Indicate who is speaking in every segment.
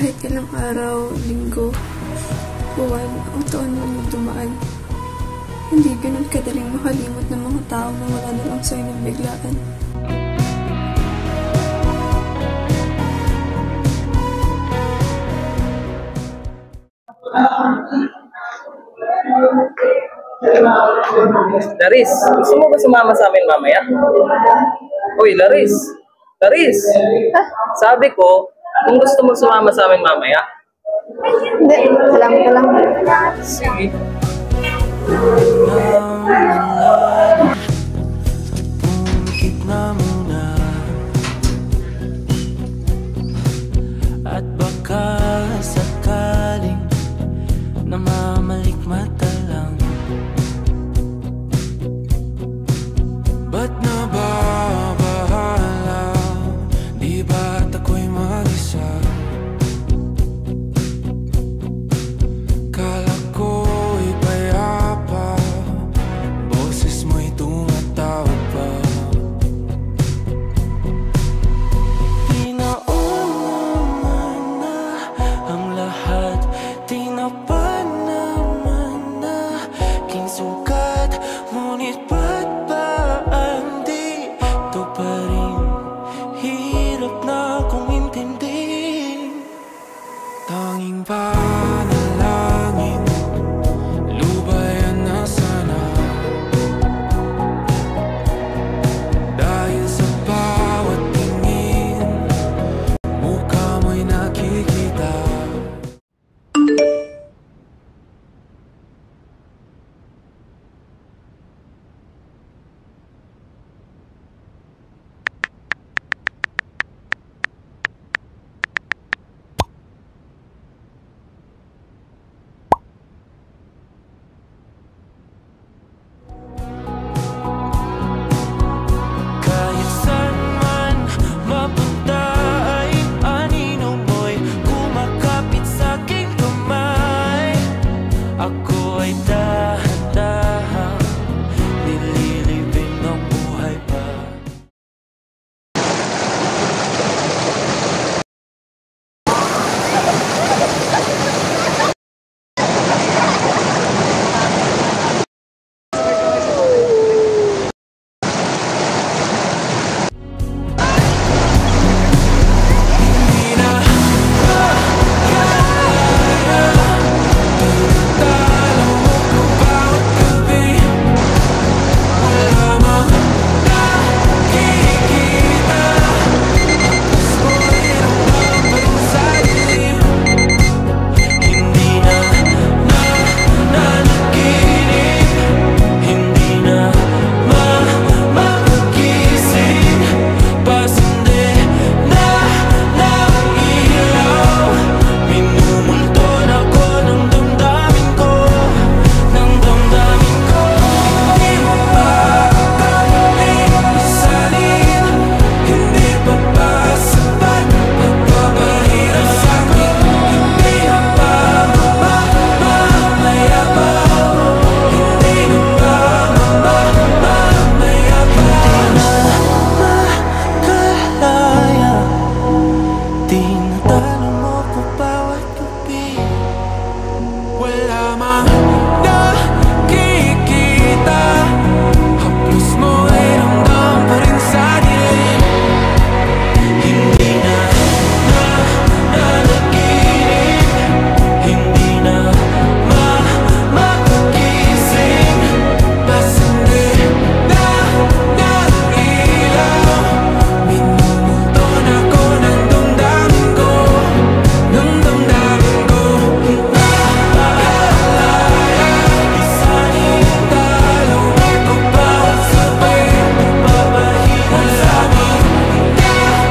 Speaker 1: Kahit ilang araw, linggo, buwan, o taon na dumaan, hindi ganun kadaling makalimot ng mga tao na wala na lang sa'yo ng biglaan.
Speaker 2: Laris, gusto mo ba sumama sa amin mamaya? Uy, Laris! Laris! Sabi ko, kung gusto mo sumama sa amin mamaya.
Speaker 1: Hindi, salamat ka lang.
Speaker 2: Sige.
Speaker 3: Pumikit na muna at baka sakaling namamalik mata lang. Ba't nababahala? Di ba't ako'y mag-isa? Kala ko'y payapa, boses mo'y tumatawag pa. Tinaon naman na ang lahat, tinapan naman na kinsukat, ngunit ba't ba di ito pa rin? Hirap na kong intindihin. Tanging panalangin, lubayan na sana. Dahil sa bawat tingin, mukha mo'y nakikita. Kahit saan man mapunta ay anino mo'y kumakapit sa'king kamay. Ako ay dahan-dahang nililibing ng buhay pa. Tinatalo mo ko bawat gabi. Wala mang nakikita, haplos mo ay ramdam pa rin sa dilim. Hindi na nanaginip, hindi na makakising. Pasindi na ng ilaw, minumulton ako ng damdamin ko, ng damdamin ko. Naaalala, isanin talo ko bawat sabay, papahina sa amin.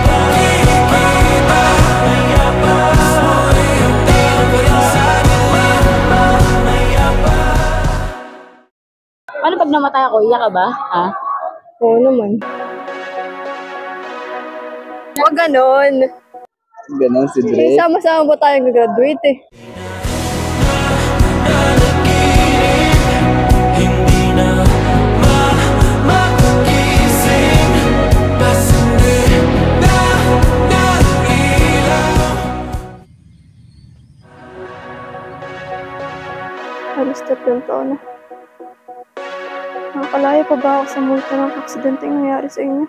Speaker 3: Nakikita, mayapas mo'y hanggang pa rin sa dilim. Mayapas.
Speaker 4: Paano pag namatay ako, iyak ka ba? Ha?
Speaker 1: Oo naman. Huwag ganon.
Speaker 2: Ganon si Dre.
Speaker 1: Sama-sama ba tayo graduate eh?
Speaker 3: Hindi na makakising, pasindi na ng ilaw.
Speaker 1: Halos 3 taon na. Nakakalaya pa ba ako sa multo ng aksidenteng nangyari sa inyo?